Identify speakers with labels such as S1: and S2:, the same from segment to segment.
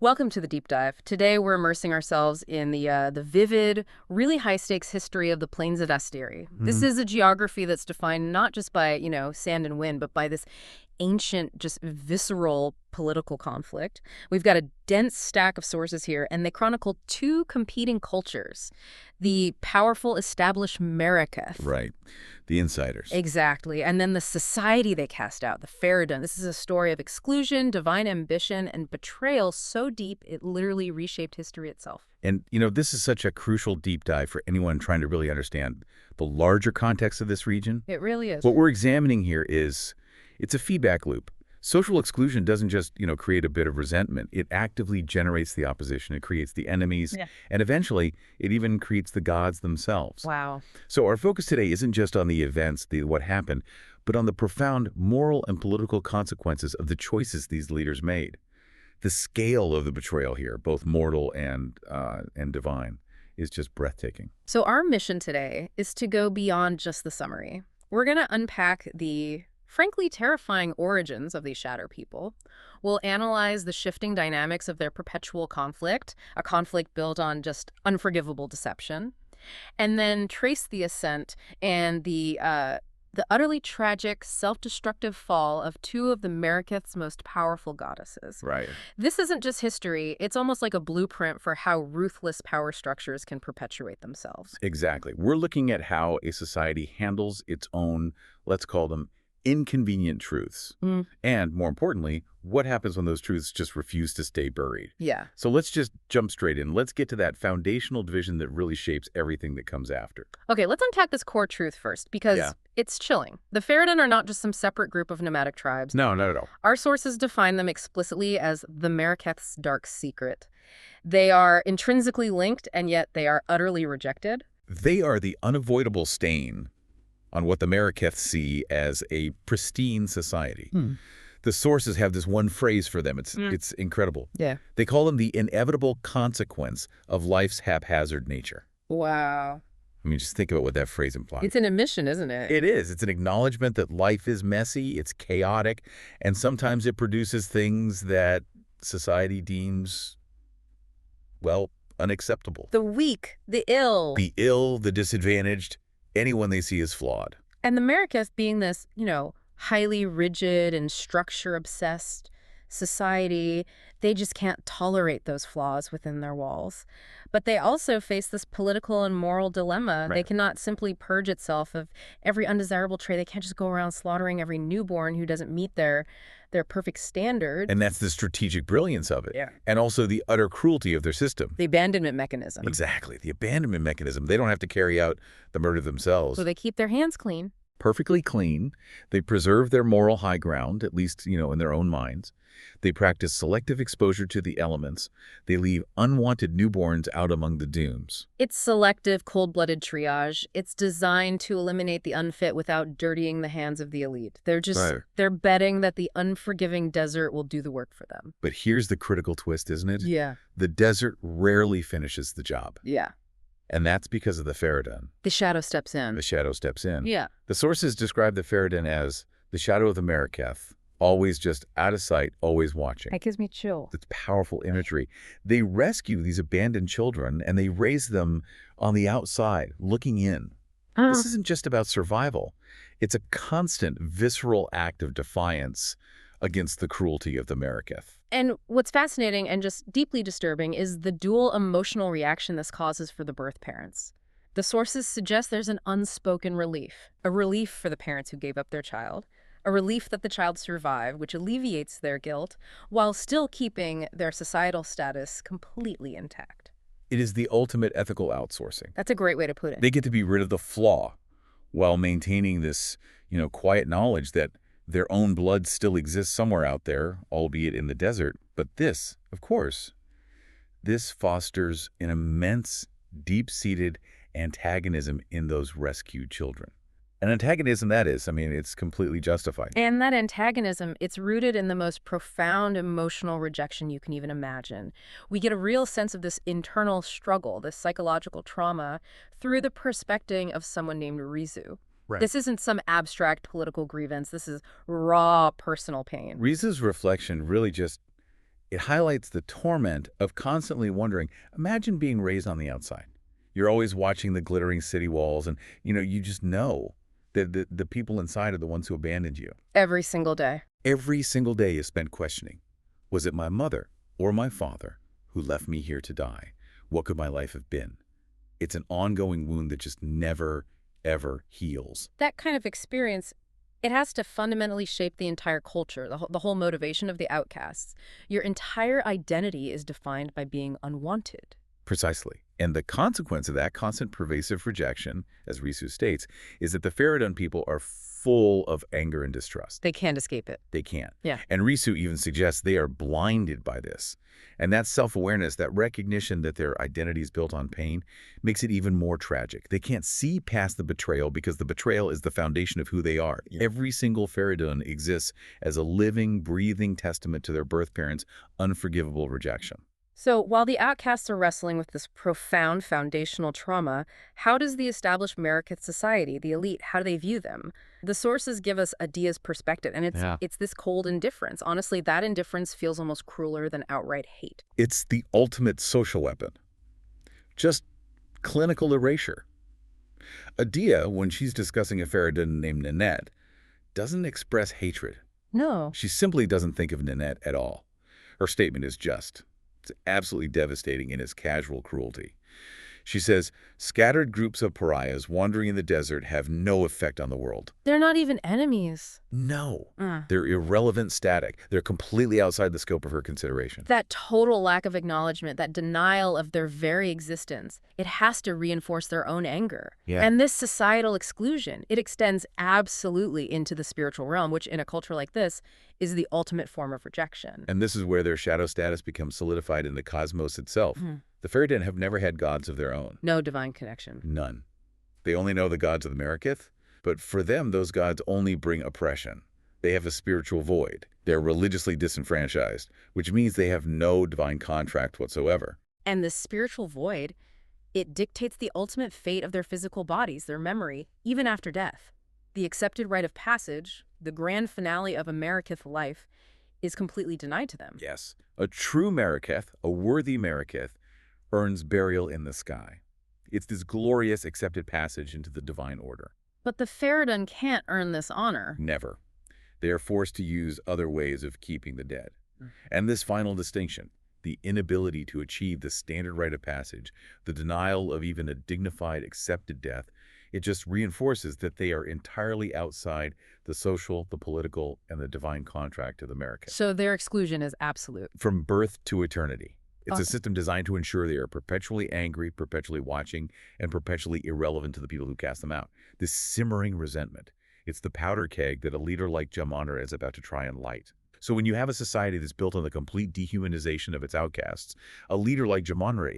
S1: Welcome to the deep dive. Today we're immersing ourselves in the vivid, really high-stakes history of the plains of Asteri. This
S2: Mhm.
S1: is a geography that's defined not just by, sand and wind, but by this ancient, just visceral political conflict. We've got a dense stack of sources here, and they chronicle two competing cultures. The powerful established Maraketh.
S2: Right. The insiders.
S1: Exactly. And then the society they cast out, the Faridun. This is a story of exclusion, divine ambition, and betrayal so deep it literally reshaped history itself.
S2: And, this is such a crucial deep dive for anyone trying to really understand the larger context of this region.
S1: It really is.
S2: What we're examining here is, it's a feedback loop. Social exclusion doesn't just, create a bit of resentment. It actively generates the opposition. It creates the enemies.
S1: Yeah.
S2: And eventually, it even creates the gods themselves.
S1: Wow.
S2: So our focus today isn't just on the events, what happened, but on the profound moral and political consequences of the choices these leaders made. The scale of the betrayal here, both mortal and divine, is just breathtaking.
S1: So our mission today is to go beyond just the summary. We're going to unpack the frankly terrifying origins of these Shadow people. We'll analyze the shifting dynamics of their perpetual conflict, a conflict built on just unforgivable deception, and then trace the ascent and the utterly tragic, self-destructive fall of two of the Maraketh's most powerful goddesses.
S2: Right.
S1: This isn't just history. It's almost like a blueprint for how ruthless power structures can perpetuate themselves.
S2: Exactly. We're looking at how a society handles its own, let's call them, inconvenient truths. And more importantly, what happens when those truths just refuse to stay buried?
S1: Yeah.
S2: So let's just jump straight in. Let's get to that foundational division that really shapes everything that comes after.
S1: Okay, let's unpack this core truth first, because
S2: Yeah.
S1: it's chilling. The Faridun are not just some separate group of nomadic tribes.
S2: No, not at all.
S1: Our sources define them explicitly as the Maraketh's dark secret. They are intrinsically linked, and yet they are utterly rejected.
S2: They are the unavoidable stain on what the Maraketh see as a pristine society. The sources have this one phrase for them. It's incredible.
S1: Yeah.
S2: They call them the inevitable consequence of life's haphazard nature.
S1: Wow.
S2: I mean, just think about what that phrase implies.
S1: It's an admission, isn't it?
S2: It is. It's an acknowledgement that life is messy, it's chaotic, and sometimes it produces things that society deems, well, unacceptable.
S1: The weak, the ill.
S2: The ill, the disadvantaged, anyone they see is flawed.
S1: And the Maraketh being this, highly rigid and structure-obsessed society, they just can't tolerate those flaws within their walls. But they also face this political and moral dilemma.
S2: Right.
S1: They cannot simply purge itself of every undesirable trait. They can't just go around slaughtering every newborn who doesn't meet their perfect standard.
S2: And that's the strategic brilliance of it.
S1: Yeah.
S2: And also the utter cruelty of their system.
S1: The abandonment mechanism.
S2: Exactly. The abandonment mechanism. They don't have to carry out the murder themselves.
S1: So they keep their hands clean.
S2: Perfectly clean. They preserve their moral high ground, at least, in their own minds. They practice selective exposure to the elements. They leave unwanted newborns out among the dunes.
S1: It's selective, cold-blooded triage. It's designed to eliminate the unfit without dirtying the hands of the elite. They're betting that the unforgiving desert will do the work for them.
S2: But here's the critical twist, isn't it?
S1: Yeah.
S2: The desert rarely finishes the job.
S1: Yeah.
S2: And that's because of the Faridun.
S1: The shadow steps in.
S2: The shadow steps in.
S1: Yeah.
S2: The sources describe the Faridun as the shadow of the Maraketh, always just out of sight, always watching.
S1: That gives me chill.
S2: It's powerful imagery. They rescue these abandoned children and they raise them on the outside, looking in. This isn't just about survival. It's a constant, visceral act of defiance against the cruelty of the Maraketh.
S1: And what's fascinating and just deeply disturbing is the dual emotional reaction this causes for the birth parents. The sources suggest there's an unspoken relief, a relief for the parents who gave up their child, a relief that the child survived, which alleviates their guilt, while still keeping their societal status completely intact.
S2: It is the ultimate ethical outsourcing.
S1: That's a great way to put it.
S2: They get to be rid of the flaw while maintaining this, quiet knowledge that their own blood still exists somewhere out there, albeit in the desert. But this, of course, this fosters an immense, deep-seated antagonism in those rescued children. An antagonism that is, it's completely justified.
S1: And that antagonism, it's rooted in the most profound emotional rejection you can even imagine. We get a real sense of this internal struggle, this psychological trauma, through the perspective of someone named Rizu.
S2: Right.
S1: This isn't some abstract political grievance. This is raw personal pain.
S2: Rizu's reflection really just It highlights the torment of constantly wondering, imagine being raised on the outside. You're always watching the glittering city walls and, you just know that the people inside are the ones who abandoned you.
S1: Every single day.
S2: Every single day is spent questioning, was it my mother or my father who left me here to die? What could my life have been? It's an ongoing wound that just never, ever heals.
S1: That kind of experience, it has to fundamentally shape the entire culture, the whole motivation of the outcasts. Your entire identity is defined by being unwanted.
S2: Precisely. And the consequence of that constant pervasive rejection, as Risu states, is that the Faridun people are full of anger and distrust.
S1: They can't escape it.
S2: They can't.
S1: Yeah.
S2: And Risu even suggests they are blinded by this. And that self-awareness, that recognition that their identity is built on pain, makes it even more tragic. They can't see past the betrayal because the betrayal is the foundation of who they are. Yeah. Every single Faridun exists as a living, breathing testament to their birth parents' unforgivable rejection.
S1: So while the outcasts are wrestling with this profound foundational trauma, how does the established Maraketh society, the elite, how do they view them? The sources give us Adia's perspective, and it's this cold indifference. Honestly, that indifference feels almost crueler than outright hate.
S2: It's the ultimate social weapon. Just clinical erasure. Adia, when she's discussing a Faridun named Nanette, doesn't express hatred.
S1: No.
S2: She simply doesn't think of Nanette at all. Her statement is just. It's absolutely devastating in its casual cruelty. She says, scattered groups of pariahs wandering in the desert have no effect on the world.
S1: They're not even enemies.
S2: No. They're irrelevant static. They're completely outside the scope of her consideration.
S1: That total lack of acknowledgement, that denial of their very existence, it has to reinforce their own anger.
S2: Yeah.
S1: And this societal exclusion, it extends absolutely into the spiritual realm, which in a culture like this is the ultimate form of rejection.
S2: And this is where their shadow status becomes solidified in the cosmos itself. The Faridun have never had gods of their own.
S1: No divine connection.
S2: None. They only know the gods of the Maraketh, but for them, those gods only bring oppression. They have a spiritual void. They're religiously disenfranchised, which means they have no divine contract whatsoever.
S1: And this spiritual void, it dictates the ultimate fate of their physical bodies, their memory, even after death. The accepted rite of passage, the grand finale of a Maraketh life, is completely denied to them.
S2: Yes. A true Maraketh, a worthy Maraketh, earns burial in the sky. It's this glorious accepted passage into the divine order.
S1: But the Faridun can't earn this honor.
S2: Never. They are forced to use other ways of keeping the dead. And this final distinction, the inability to achieve the standard rite of passage, the denial of even a dignified, accepted death, it just reinforces that they are entirely outside the social, the political, and the divine contract of the Maraketh.
S1: So their exclusion is absolute.
S2: From birth to eternity. It's a system designed to ensure they are perpetually angry, perpetually watching, and perpetually irrelevant to the people who cast them out. This simmering resentment. It's the powder keg that a leader like Jamanra is about to try and light. So when you have a society that's built on the complete dehumanization of its outcasts, a leader like Jamanra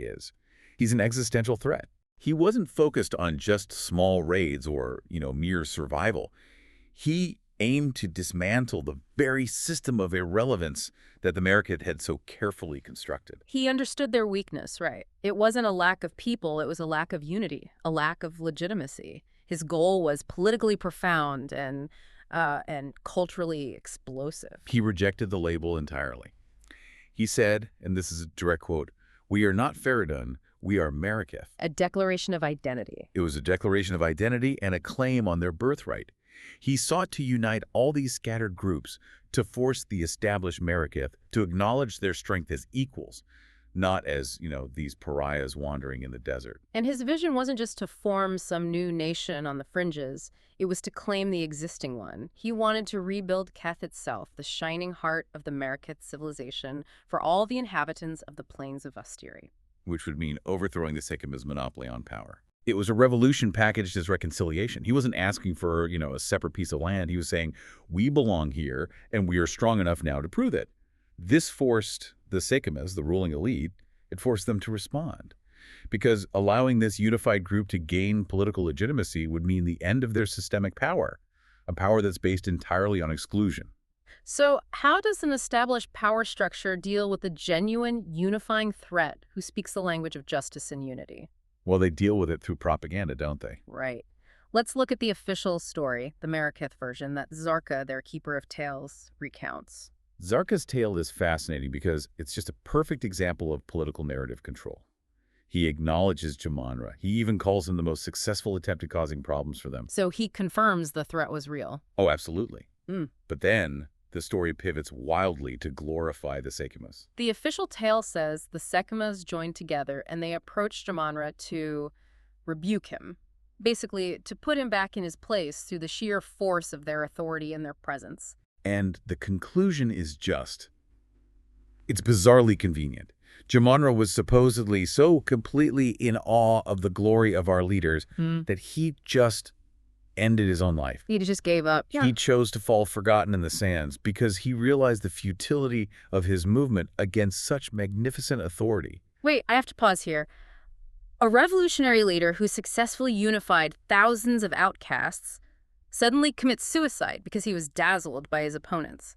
S2: he's an existential threat. He wasn't focused on just small raids or, mere survival. He aimed to dismantle the very system of irrelevance that the Maraketh had so carefully constructed.
S1: He understood their weakness, right? It wasn't a lack of people, it was a lack of unity, a lack of legitimacy. His goal was politically profound and culturally explosive.
S2: He rejected the label entirely. He said, and this is a direct quote, "We are not Faridun, we are Maraketh."
S1: A declaration of identity.
S2: It was a declaration of identity and a claim on their birthright. He sought to unite all these scattered groups to force the established Maraketh to acknowledge their strength as equals, not as, these pariahs wandering in the desert.
S1: And his vision wasn't just to form some new nation on the fringes. It was to claim the existing one. He wanted to rebuild Keth itself, the shining heart of the Maraketh civilization, for all the inhabitants of the plains of Ustiri.
S2: Which would mean overthrowing the Sekimi's monopoly on power. It was a revolution packaged as reconciliation. He wasn't asking for, a separate piece of land. He was saying, we belong here, and we are strong enough now to prove it. This forced the Sekimis, the ruling elite, it forced them to respond. Because allowing this unified group to gain political legitimacy would mean the end of their systemic power, a power that's based entirely on exclusion.
S1: So how does an established power structure deal with the genuine unifying threat who speaks the language of justice and unity?
S2: Well, they deal with it through propaganda, don't they?
S1: Right. Let's look at the official story, the Maraketh version that Zarka, their keeper of tales, recounts.
S2: Zarka's tale is fascinating because it's just a perfect example of political narrative control. He acknowledges Jamanra. He even calls him the most successful attempt at causing problems for them.
S1: So he confirms the threat was real.
S2: Oh, absolutely.
S1: Mm.
S2: But then the story pivots wildly to glorify the Sekimas.
S1: The official tale says the Sekimas joined together and they approached Jamanra to rebuke him, basically to put him back in his place through the sheer force of their authority and their presence.
S2: And the conclusion is it's bizarrely convenient. Jamanra was supposedly so completely in awe of the glory of our leaders that he just ended his own life.
S1: He just gave up.
S2: He chose to fall forgotten in the sands because he realized the futility of his movement against such magnificent authority.
S1: Wait, I have to pause here. A revolutionary leader who successfully unified thousands of outcasts suddenly commits suicide because he was dazzled by his opponents.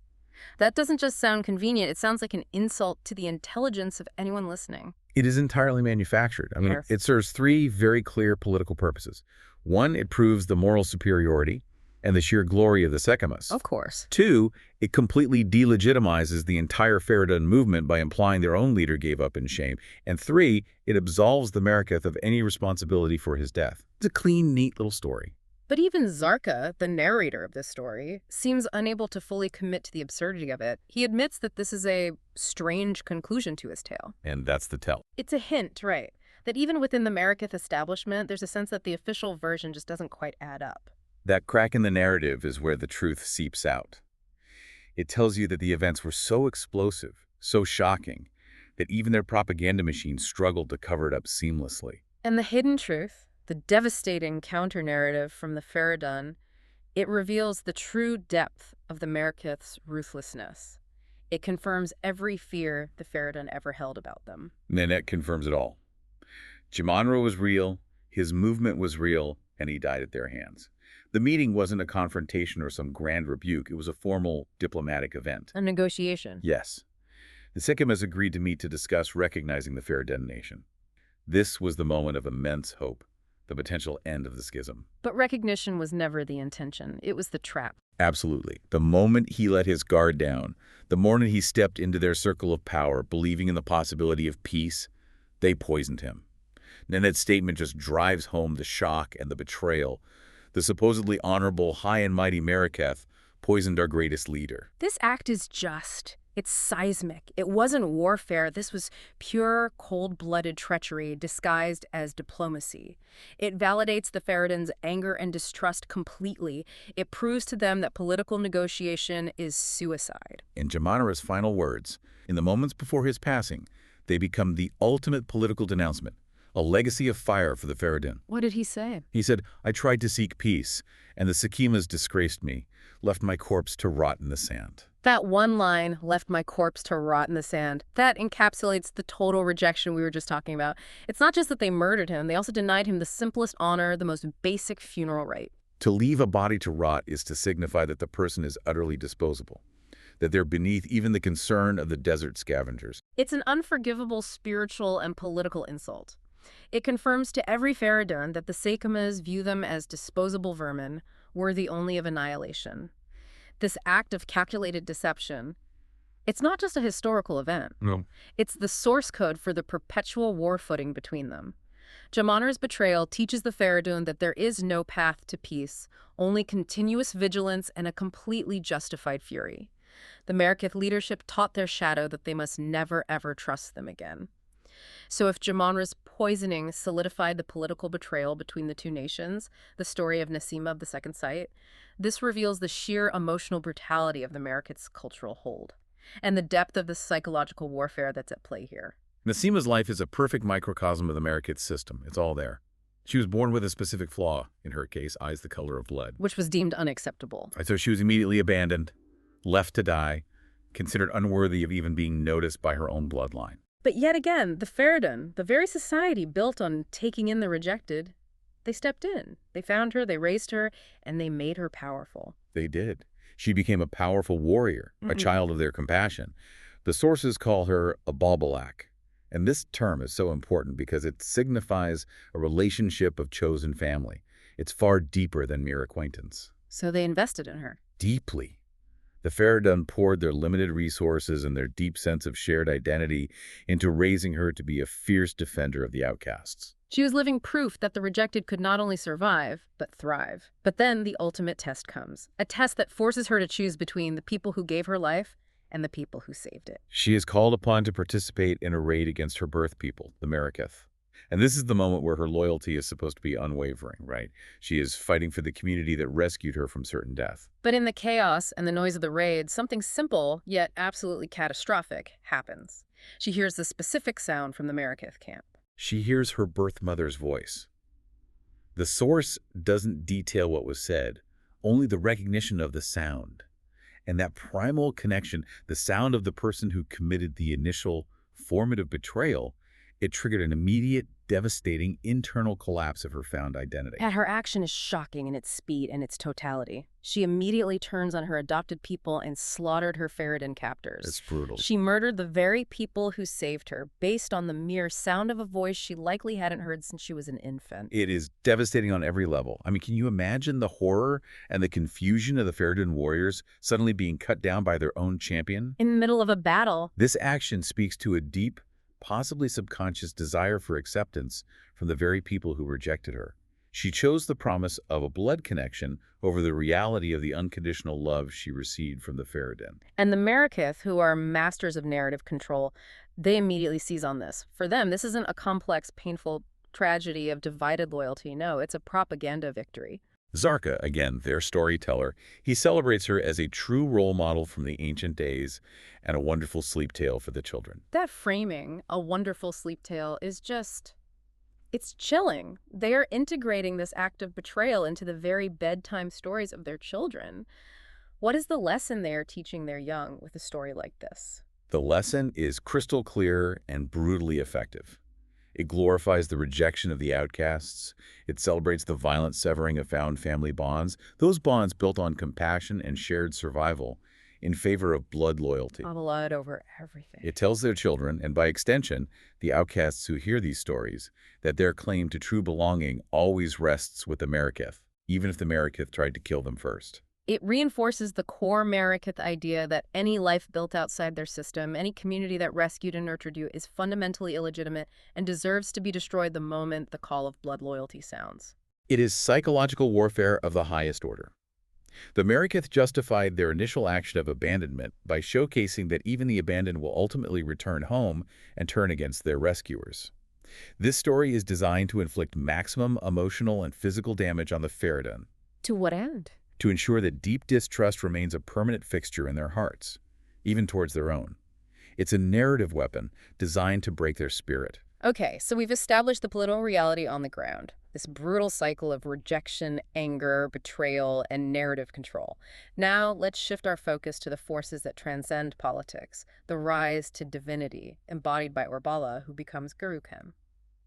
S1: That doesn't just sound convenient, it sounds like an insult to the intelligence of anyone listening.
S2: It is entirely manufactured. I mean,
S1: Sure.
S2: it serves three very clear political purposes. One, it proves the moral superiority and the sheer glory of the Sekimas.
S1: Of course.
S2: Two, it completely delegitimizes the entire Faridun movement by implying their own leader gave up in shame. And three, it absolves the Maraketh of any responsibility for his death. It's a clean, neat little story.
S1: But even Zarka, the narrator of this story, seems unable to fully commit to the absurdity of it. He admits that this is a strange conclusion to his tale.
S2: And that's the tell.
S1: It's a hint, right, that even within the Maraketh establishment, there's a sense that the official version just doesn't quite add up.
S2: That crack in the narrative is where the truth seeps out. It tells you that the events were so explosive, so shocking, that even their propaganda machines struggled to cover it up seamlessly.
S1: And the hidden truth, the devastating counter-narrative from the Faridun, it reveals the true depth of the Maraketh's ruthlessness. It confirms every fear the Faridun ever held about them.
S2: Nanette confirms it all. Jamanra was real, his movement was real, and he died at their hands. The meeting wasn't a confrontation or some grand rebuke. It was a formal diplomatic event.
S1: A negotiation.
S2: Yes. The Sekimas agreed to meet to discuss recognizing the Faridun nation. This was the moment of immense hope, the potential end of the schism.
S1: But recognition was never the intention. It was the trap.
S2: Absolutely. The moment he let his guard down, the moment he stepped into their circle of power, believing in the possibility of peace, they poisoned him. Nanette's statement just drives home the shock and the betrayal. The supposedly honorable, high and mighty Maraketh poisoned our greatest leader.
S1: This act is just. It's seismic. It wasn't warfare. This was pure, cold-blooded treachery disguised as diplomacy. It validates the Faridun's anger and distrust completely. It proves to them that political negotiation is suicide.
S2: In Jamanra's final words, in the moments before his passing, they become the ultimate political denouncement, a legacy of fire for the Faridun.
S1: What did he say?
S2: He said, "I tried to seek peace, and the Sekimas disgraced me, left my corpse to rot in the sand."
S1: That one line, "left my corpse to rot in the sand," that encapsulates the total rejection we were just talking about. It's not just that they murdered him, they also denied him the simplest honor, the most basic funeral rite.
S2: To leave a body to rot is to signify that the person is utterly disposable, that they're beneath even the concern of the desert scavengers.
S1: It's an unforgivable spiritual and political insult. It confirms to every Faridun that the Sekimas view them as disposable vermin, worthy only of annihilation. This act of calculated deception, it's not just a historical event.
S2: No.
S1: It's the source code for the perpetual war footing between them. Jamanra's betrayal teaches the Faridun that there is no path to peace, only continuous vigilance and a completely justified fury. The Maraketh leadership taught their shadow that they must never ever trust them again. So if Jamanra's poisoning solidified the political betrayal between the two nations, the story of Nasima of the Second Sight, this reveals the sheer emotional brutality of the Maraketh's cultural hold and the depth of the psychological warfare that's at play here.
S2: Nasima's life is a perfect microcosm of the Maraketh system. It's all there. She was born with a specific flaw, in her case, eyes the color of blood.
S1: Which was deemed unacceptable.
S2: So she was immediately abandoned, left to die, considered unworthy of even being noticed by her own bloodline.
S1: But yet again, the Faridun, the very society built on taking in the rejected, they stepped in. They found her, they raised her, and they made her powerful.
S2: They did. She became a powerful warrior, a child of their compassion. The sources call her a Baubalak. And this term is so important because it signifies a relationship of chosen family. It's far deeper than mere acquaintance.
S1: So they invested in her.
S2: Deeply. The Faridun poured their limited resources and their deep sense of shared identity into raising her to be a fierce defender of the outcasts.
S1: She was living proof that the rejected could not only survive, but thrive. But then the ultimate test comes, a test that forces her to choose between the people who gave her life and the people who saved it.
S2: She is called upon to participate in a raid against her birth people, the Maraketh. And this is the moment where her loyalty is supposed to be unwavering, right? She is fighting for the community that rescued her from certain death.
S1: But in the chaos and the noise of the raid, something simple, yet absolutely catastrophic, happens. She hears the specific sound from the Maraketh camp.
S2: She hears her birth mother's voice. The source doesn't detail what was said, only the recognition of the sound. And that primal connection, the sound of the person who committed the initial formative betrayal, it triggered an immediate, devastating internal collapse of her found identity.
S1: And her action is shocking in its speed and its totality. She immediately turns on her adopted people and slaughtered her Faridun captors.
S2: It's brutal.
S1: She murdered the very people who saved her, based on the mere sound of a voice she likely hadn't heard since she was an infant.
S2: It is devastating on every level. I mean, can you imagine the horror and the confusion of the Faridun warriors suddenly being cut down by their own champion?
S1: In the middle of a battle.
S2: This action speaks to a deep, possibly subconscious desire for acceptance from the very people who rejected her. She chose the promise of a blood connection over the reality of the unconditional love she received from the Faridun.
S1: And the Maraketh, who are masters of narrative control, they immediately seize on this. For them, this isn't a complex, painful tragedy of divided loyalty. No, it's a propaganda victory.
S2: Zarka, again, their storyteller, he celebrates her as a true role model from the ancient days and a wonderful sleep tale for the children.
S1: That framing, a wonderful sleep tale, is just... it's chilling. They are integrating this act of betrayal into the very bedtime stories of their children. What is the lesson they are teaching their young with a story like this?
S2: The lesson is crystal clear and brutally effective. It glorifies the rejection of the outcasts. It celebrates the violent severing of found family bonds, those bonds built on compassion and shared survival, in favor of blood loyalty.
S1: Blood over everything.
S2: It tells their children, and by extension, the outcasts who hear these stories, that their claim to true belonging always rests with the Maraketh, even if the Maraketh tried to kill them first.
S1: It reinforces the core Maraketh idea that any life built outside their system, any community that rescued and nurtured you, is fundamentally illegitimate and deserves to be destroyed the moment the call of blood loyalty sounds.
S2: It is psychological warfare of the highest order. The Maraketh justified their initial action of abandonment by showcasing that even the abandoned will ultimately return home and turn against their rescuers. This story is designed to inflict maximum emotional and physical damage on the Faridun.
S1: To what end?
S2: To ensure that deep distrust remains a permanent fixture in their hearts, even towards their own. It's a narrative weapon designed to break their spirit.
S1: Okay, so we've established the political reality on the ground, this brutal cycle of rejection, anger, betrayal, and narrative control. Now, let's shift our focus to the forces that transcend politics, the rise to divinity, embodied by Orbala, who becomes Gurukhem.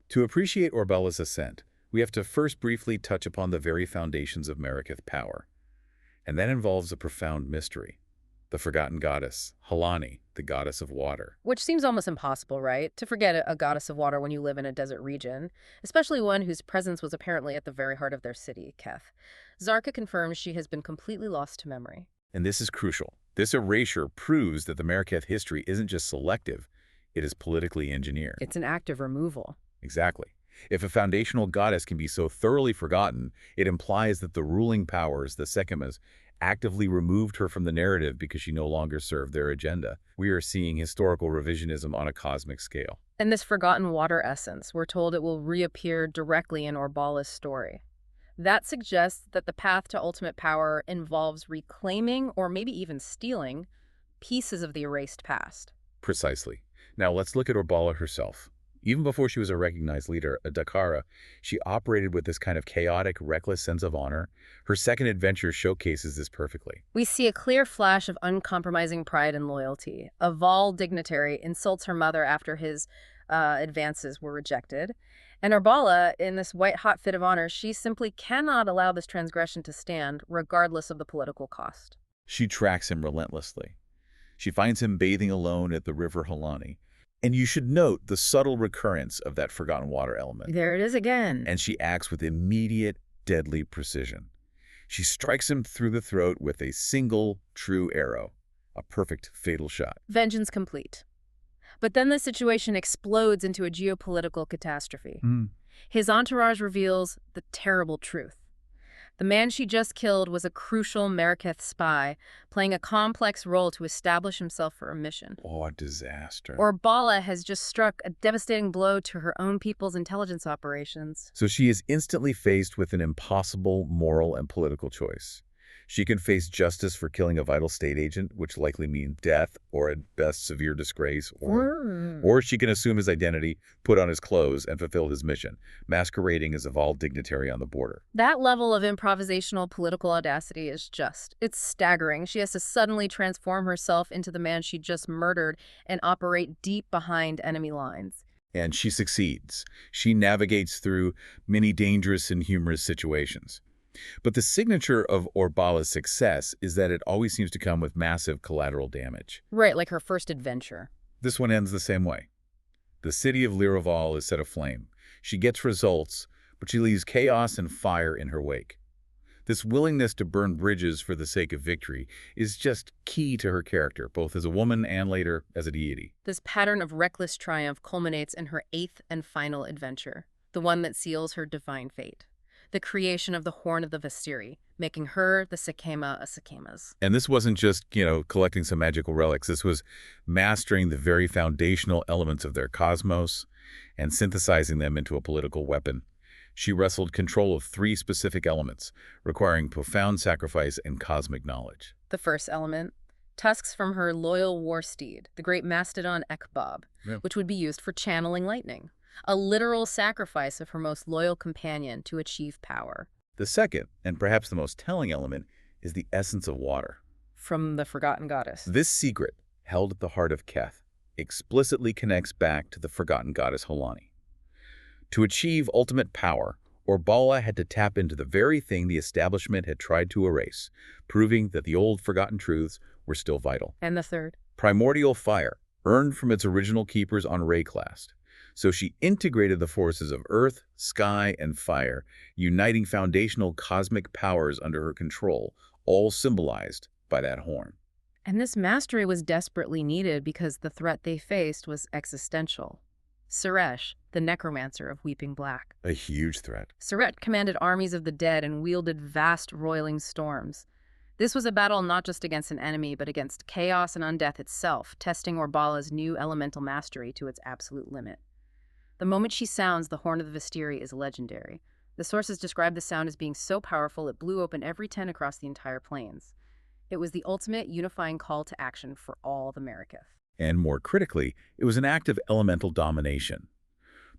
S2: To appreciate Orbala's ascent, we have to first briefly touch upon the very foundations of Maraketh power. And that involves a profound mystery. The forgotten goddess, Halani, the goddess of water.
S1: Which seems almost impossible, right? To forget a goddess of water when you live in a desert region, especially one whose presence was apparently at the very heart of their city, Keth. Zarka confirms she has been completely lost to memory.
S2: And this is crucial. This erasure proves that the Maraketh history isn't just selective, it is politically engineered.
S1: It's an act of removal.
S2: Exactly. If a foundational goddess can be so thoroughly forgotten, it implies that the ruling powers, the Sekemas, actively removed her from the narrative because she no longer served their agenda. We are seeing historical revisionism on a cosmic scale.
S1: And this forgotten water essence, we're told it will reappear directly in Orbala's story. That suggests that the path to ultimate power involves reclaiming, or maybe even stealing, pieces of the erased past.
S2: Precisely. Now let's look at Orbala herself. Even before she was a recognized leader, a Dakara, she operated with this kind of chaotic, reckless sense of honor. Her second adventure showcases this perfectly.
S1: We see a clear flash of uncompromising pride and loyalty. A Vol dignitary insults her mother after his advances were rejected. And Orbala, in this white-hot fit of honor, she simply cannot allow this transgression to stand, regardless of the political cost.
S2: She tracks him relentlessly. She finds him bathing alone at the river Halani. And you should note the subtle recurrence of that forgotten water element.
S1: There it is again.
S2: And she acts with immediate, deadly precision. She strikes him through the throat with a single true arrow, a perfect fatal shot.
S1: Vengeance complete. But then the situation explodes into a geopolitical catastrophe.
S2: Hmm.
S1: His entourage reveals the terrible truth. The man she just killed was a crucial Maraketh spy, playing a complex role to establish himself for a mission.
S2: Oh, a disaster.
S1: Orbala has just struck a devastating blow to her own people's intelligence operations.
S2: So she is instantly faced with an impossible moral and political choice. She can face justice for killing a vital state agent, which likely means death or at best severe disgrace, or she can assume his identity, put on his clothes, and fulfill his mission, masquerading as a Vol dignitary on the border.
S1: That level of improvisational political audacity is it's staggering. She has to suddenly transform herself into the man she just murdered and operate deep behind enemy lines.
S2: And she succeeds. She navigates through many dangerous and humorous situations. But the signature of Orbala's success is that it always seems to come with massive collateral damage.
S1: Right, like her first adventure.
S2: This one ends the same way. The city of Lyraval is set aflame. She gets results, but she leaves chaos and fire in her wake. This willingness to burn bridges for the sake of victory is just key to her character, both as a woman and later as a deity.
S1: This pattern of reckless triumph culminates in her eighth and final adventure, the one that seals her divine fate. The creation of the Horn of the Vestiri, making her the Sakema of Sakemas.
S2: And this wasn't just, collecting some magical relics. This was mastering the very foundational elements of their cosmos and synthesizing them into a political weapon. She wrestled control of 3 specific elements, requiring profound sacrifice and cosmic knowledge.
S1: The first element, tusks from her loyal war steed, the great mastodon Ekbab, which would be used for channeling lightning. A literal sacrifice of her most loyal companion to achieve power.
S2: The second, and perhaps the most telling element, is the essence of water.
S1: From the Forgotten Goddess.
S2: This secret, held at the heart of Keth, explicitly connects back to the Forgotten Goddess Holani. To achieve ultimate power, Orbala had to tap into the very thing the establishment had tried to erase, proving that the old forgotten truths were still vital.
S1: And the third?
S2: Primordial fire, earned from its original keepers on Rayclast. So she integrated the forces of earth, sky, and fire, uniting foundational cosmic powers under her control, all symbolized by that horn.
S1: And this mastery was desperately needed because the threat they faced was existential. Suresh, the necromancer of Weeping Black.
S2: A huge threat.
S1: Suresh commanded armies of the dead and wielded vast roiling storms. This was a battle not just against an enemy, but against chaos and undeath itself, testing Orbala's new elemental mastery to its absolute limit. The moment she sounds the Horn of the Vestiri is legendary. The sources describe the sound as being so powerful it blew open every tent across the entire plains. It was the ultimate unifying call to action for all the Maraketh.
S2: And more critically, it was an act of elemental domination.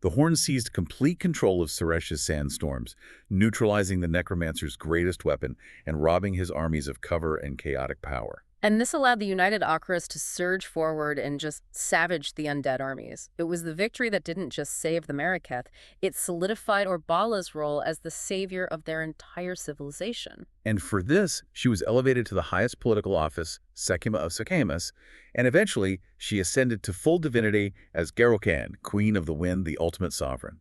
S2: The horn seized complete control of Suresh's sandstorms, neutralizing the necromancer's greatest weapon and robbing his armies of cover and chaotic power.
S1: And this allowed the United Akras to surge forward and just savage the undead armies. It was the victory that didn't just save the Maraketh, it solidified Orbala's role as the savior of their entire civilization.
S2: And for this, she was elevated to the highest political office, Sakema of Sakemas, and eventually she ascended to full divinity as Garokan, Queen of the Wind, the ultimate sovereign.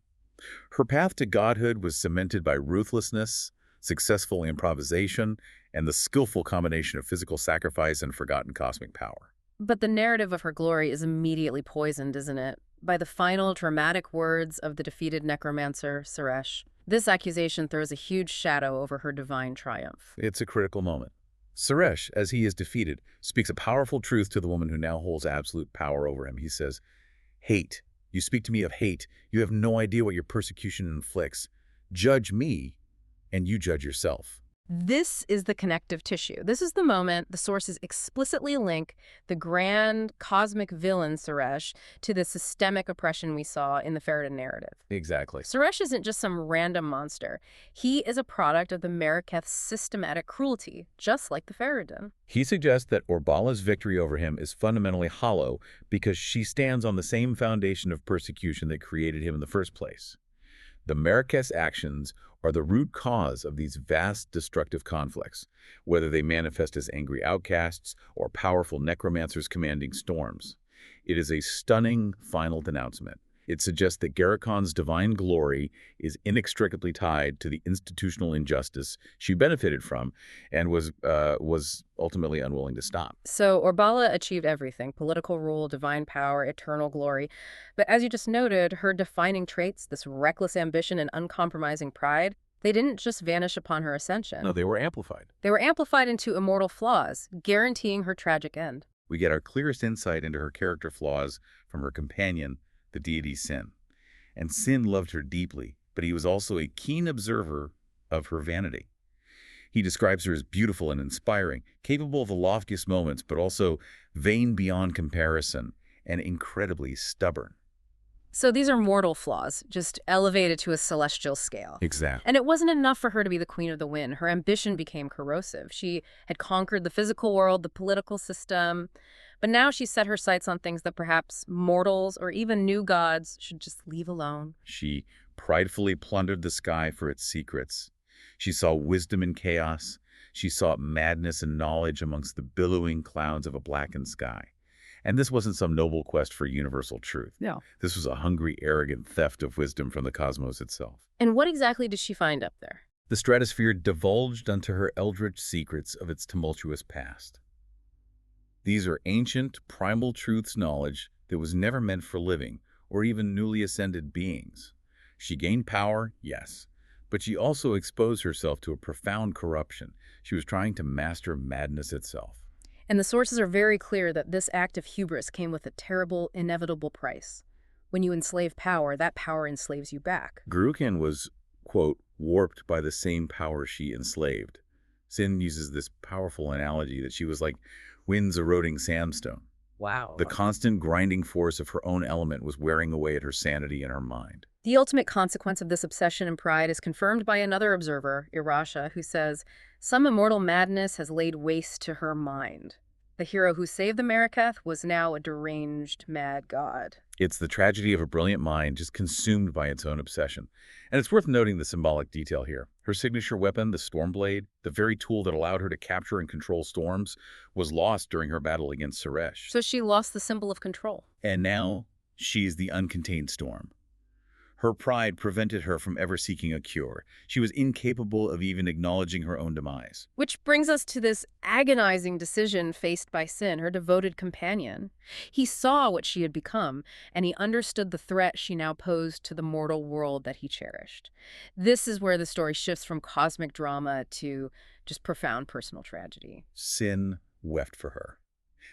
S2: Her path to godhood was cemented by ruthlessness, successful improvisation, and the skillful combination of physical sacrifice and forgotten cosmic power.
S1: But the narrative of her glory is immediately poisoned, isn't it? By the final dramatic words of the defeated necromancer, Suresh. This accusation throws a huge shadow over her divine triumph.
S2: It's a critical moment. Suresh, as he is defeated, speaks a powerful truth to the woman who now holds absolute power over him. He says, "Hate. You speak to me of hate. You have no idea what your persecution inflicts. Judge me, and you judge yourself."
S1: This is the connective tissue. This is the moment the sources explicitly link the grand cosmic villain, Suresh, to the systemic oppression we saw in the Faridun narrative.
S2: Exactly.
S1: Suresh isn't just some random monster. He is a product of the Maraketh's systematic cruelty, just like the Faridun.
S2: He suggests that Orbala's victory over him is fundamentally hollow because she stands on the same foundation of persecution that created him in the first place. The Maraketh's actions are the root cause of these vast destructive conflicts, whether they manifest as angry outcasts or powerful necromancers commanding storms. It is a stunning final denouncement, It suggests that Garricon's divine glory is inextricably tied to the institutional injustice she benefited from and was ultimately unwilling to stop.
S1: So Orbala achieved everything: political rule, divine power, eternal glory. But as you just noted, her defining traits, this reckless ambition and uncompromising pride, they didn't just vanish upon her
S2: No,
S1: ascension.
S2: they were amplified.
S1: They were amplified into immortal flaws, guaranteeing her tragic end.
S2: We get our clearest insight into her character flaws from her companion, the deity Sin. And Sin loved her deeply, but he was also a keen observer of her vanity. He describes her as beautiful and inspiring, capable of the loftiest moments, but also vain beyond comparison and incredibly stubborn.
S1: So these are mortal flaws, just elevated to a celestial scale.
S2: Exactly.
S1: And it wasn't enough for her to be the queen of the wind. Her ambition became corrosive. She had conquered the physical world, the political system, but now she set her sights on things that perhaps mortals or even new gods should just leave alone.
S2: She pridefully plundered the sky for its secrets. She saw wisdom in chaos. She saw madness and knowledge amongst the billowing clouds of a blackened sky. And this wasn't some noble quest for universal truth.
S1: No.
S2: This was a hungry, arrogant theft of wisdom from the cosmos itself.
S1: And what exactly did she find up there?
S2: The stratosphere divulged unto her eldritch secrets of its tumultuous past. These are ancient, primal truths knowledge that was never meant for living or even newly ascended beings. She gained power, yes, but she also exposed herself to a profound corruption. She was trying to master madness itself.
S1: And the sources are very clear that this act of hubris came with a terrible, inevitable price. When you enslave power, that power enslaves you back.
S2: Garukin was, quote, warped by the same power she enslaved. Sin uses this powerful analogy that she was like winds eroding sandstone.
S1: Wow.
S2: The constant grinding force of her own element was wearing away at her sanity and her mind.
S1: The ultimate consequence of this obsession and pride is confirmed by another observer, Irasha, who says, "Some immortal madness has laid waste to her mind. The hero who saved the Maraketh was now a deranged, mad god."
S2: It's the tragedy of a brilliant mind just consumed by its own obsession. And it's worth noting the symbolic detail here. Her signature weapon, the Stormblade, the very tool that allowed her to capture and control storms, was lost during her battle against Suresh.
S1: So she lost the symbol of control.
S2: And now, she's the uncontained storm. Her pride prevented her from ever seeking a cure. She was incapable of even acknowledging her own demise.
S1: Which brings us to this agonizing decision faced by Sin, her devoted companion. He saw what she had become, and he understood the threat she now posed to the mortal world that he cherished. This is where the story shifts from cosmic drama to just profound personal tragedy.
S2: Sin wept for her.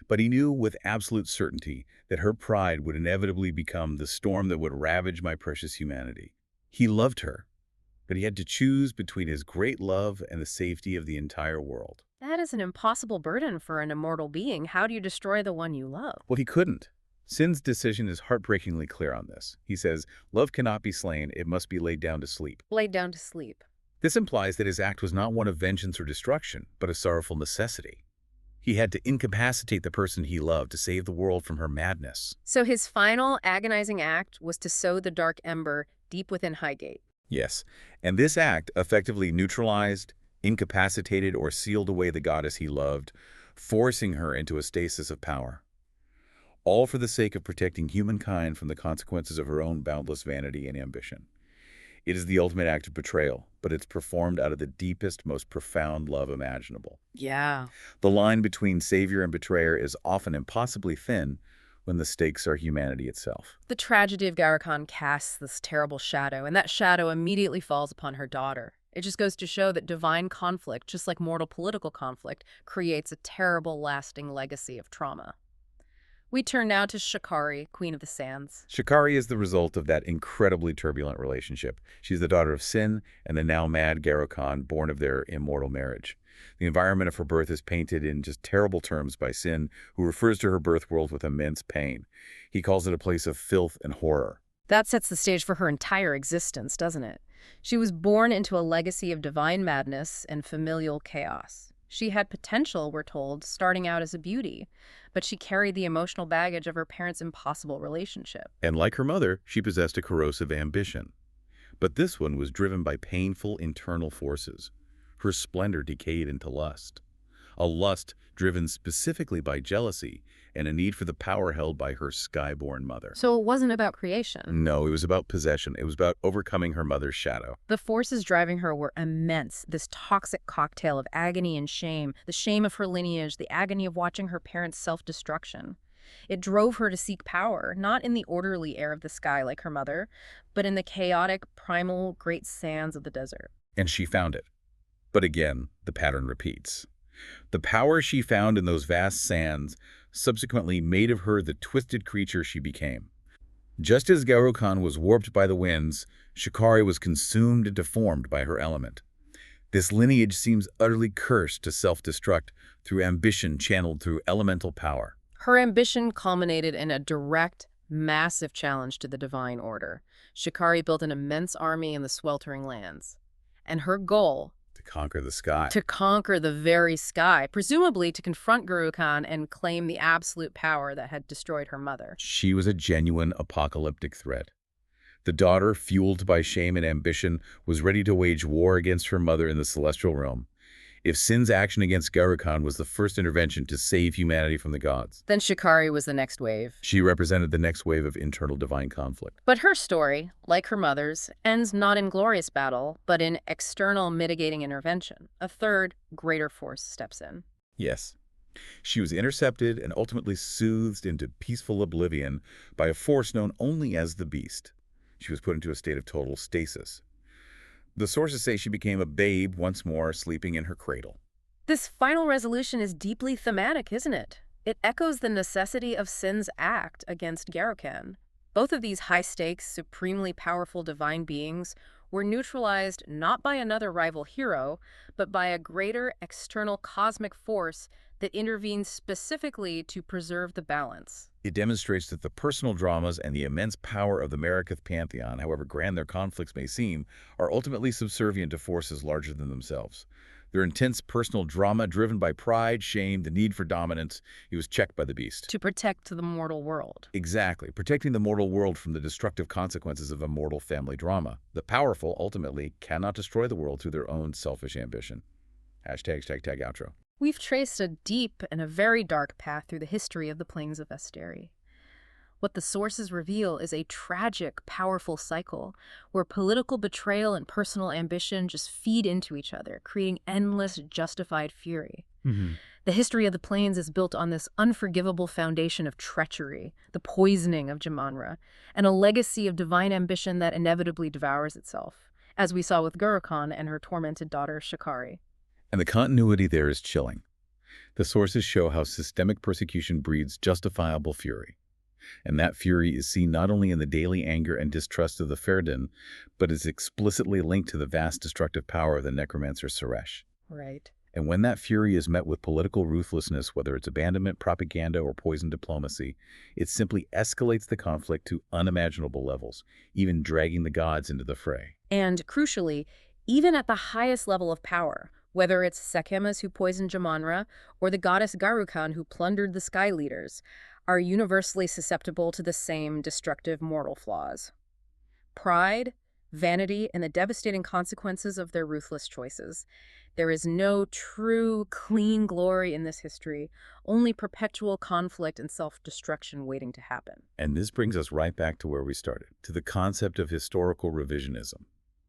S2: But he knew with absolute certainty that her pride would inevitably become the storm that would ravage my precious humanity. He loved her, but he had to choose between his great love and the safety of the entire world.
S1: That is an impossible burden for an immortal being. How do you destroy the one you love?
S2: Well, he couldn't. Sin's decision is heartbreakingly clear on this. He says, "Love cannot be slain, it must be laid down to sleep."
S1: Laid down to sleep.
S2: This implies that his act was not one of vengeance or destruction, but a sorrowful necessity. He had to incapacitate the person he loved to save the world from her madness.
S1: So his final agonizing act was to sow the dark ember deep within Highgate.
S2: Yes, and this act effectively neutralized, incapacitated, or sealed away the goddess he loved, forcing her into a stasis of power. All for the sake of protecting humankind from the consequences of her own boundless vanity and ambition. It is the ultimate act of betrayal, but it's performed out of the deepest, most profound love imaginable.
S1: Yeah.
S2: The line between savior and betrayer is often impossibly thin when the stakes are humanity itself.
S1: The tragedy of Garrican casts this terrible shadow, and that shadow immediately falls upon her daughter. It just goes to show that divine conflict, just like mortal political conflict, creates a terrible, lasting legacy of trauma. We turn now to Shikari, Queen of the Sands.
S2: Shikari is the result of that incredibly turbulent relationship. She's the daughter of Sin and the now mad Garrican, born of their immortal marriage. The environment of her birth is painted in just terrible terms by Sin, who refers to her birth world with immense pain. He calls it a place of filth and horror.
S1: That sets the stage for her entire existence, doesn't it? She was born into a legacy of divine madness and familial chaos. She had potential, we're told, starting out as a beauty, but she carried the emotional baggage of her parents' impossible relationship.
S2: And like her mother, she possessed a corrosive ambition. But this one was driven by painful internal forces. Her splendor decayed into lust. a lust driven specifically by jealousy and a need for the power held by her skyborn mother.
S1: So it wasn't about creation.
S2: No, it was about possession. It was about overcoming her mother's shadow.
S1: The forces driving her were immense, this toxic cocktail of agony and shame, the shame of her lineage, the agony of watching her parents' self-destruction. It drove her to seek power, not in the orderly air of the sky like her mother, but in the chaotic, primal, great sands of the desert.
S2: And she found it. But again, the pattern repeats. The power she found in those vast sands subsequently made of her the twisted creature she became. Just as Garo was warped by the winds, Shikari was consumed and deformed by her element. This lineage seems utterly cursed to self-destruct through ambition channeled through elemental power.
S1: Her ambition culminated in a direct, massive challenge to the divine order. Shikari built an immense army in the sweltering lands. And her goal,
S2: To conquer the sky.
S1: to conquer the very sky, presumably to confront Guru Khan and claim the absolute power that had destroyed her mother.
S2: She was a genuine apocalyptic threat. The daughter, fueled by shame and ambition, was ready to wage war against her mother in the celestial realm. If Sin's action against Garo was the first intervention to save humanity from the gods,
S1: Then Shikari was the next wave.
S2: she represented the next wave of internal divine conflict.
S1: But her story, like her mother's, ends not in glorious battle, but in external mitigating intervention. A third, greater force steps in.
S2: Yes. She was intercepted and ultimately soothed into peaceful oblivion by a force known only as the Beast. She was put into a state of total stasis. The sources say she became a babe once more, sleeping in her cradle.
S1: This final resolution is deeply thematic, isn't it? It echoes the necessity of Sin's act against Garo. Both of these high-stakes, supremely powerful divine beings were neutralized not by another rival hero, but by a greater external cosmic force that intervenes specifically to preserve the balance.
S2: It demonstrates that the personal dramas and the immense power of the Maraketh pantheon, however grand their conflicts may seem, are ultimately subservient to forces larger than themselves. Their intense personal drama, driven by pride, shame, the need for dominance, it was checked by the Beast.
S1: To protect the mortal world.
S2: Exactly, protecting the mortal world from the destructive consequences of a mortal family drama. The powerful, ultimately, cannot destroy the world through their own selfish ambition. #tag outro.
S1: We've traced a deep and a very dark path through the history of the plains of Vesteri. What the sources reveal is a tragic, powerful cycle where political betrayal and personal ambition just feed into each other, creating endless, justified fury. The history of the plains is built on this unforgivable foundation of treachery, the poisoning of Jamanra, and a legacy of divine ambition that inevitably devours itself, as we saw with Guru Khan and her tormented daughter Shikari.
S2: And the continuity there is chilling. The sources show how systemic persecution breeds justifiable fury. And that fury is seen not only in the daily anger and distrust of the Faridun, but is explicitly linked to the vast destructive power of the necromancer Suresh.
S1: Right.
S2: And when that fury is met with political ruthlessness, whether it's abandonment, propaganda, or poison diplomacy, it simply escalates the conflict to unimaginable levels, even dragging the gods into the fray.
S1: And crucially, even at the highest level of power, whether it's Sekhemas who poisoned Jamanra or the goddess Garo who plundered the sky leaders, are universally susceptible to the same destructive mortal flaws. Pride, vanity, and the devastating consequences of their ruthless choices. There is no true, clean glory in this history, only perpetual conflict and self-destruction waiting to happen.
S2: And this brings us right back to where we started, to the concept of historical revisionism.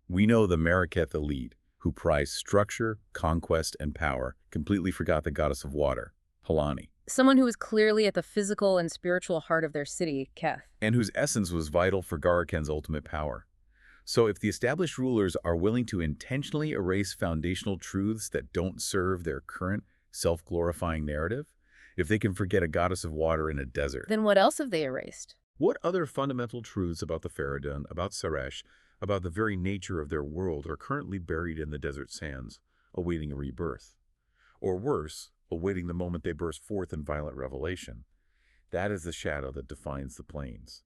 S2: We know the Maraketh elite, who prized structure, conquest, and power, completely forgot the goddess of water, Halani,
S1: Someone who was clearly at the physical and spiritual heart of their city, Keth.
S2: and whose essence was vital for Garaken's ultimate power. So if the established rulers are willing to intentionally erase foundational truths that don't serve their current self-glorifying narrative, if they can forget a goddess of water in a desert,
S1: Then what else have they erased?
S2: what other fundamental truths about the Faridun, about Suresh, about the very nature of their world are currently buried in the desert sands, awaiting a rebirth? Or worse, awaiting the moment they burst forth in violent revelation. That is the shadow that defines the plains.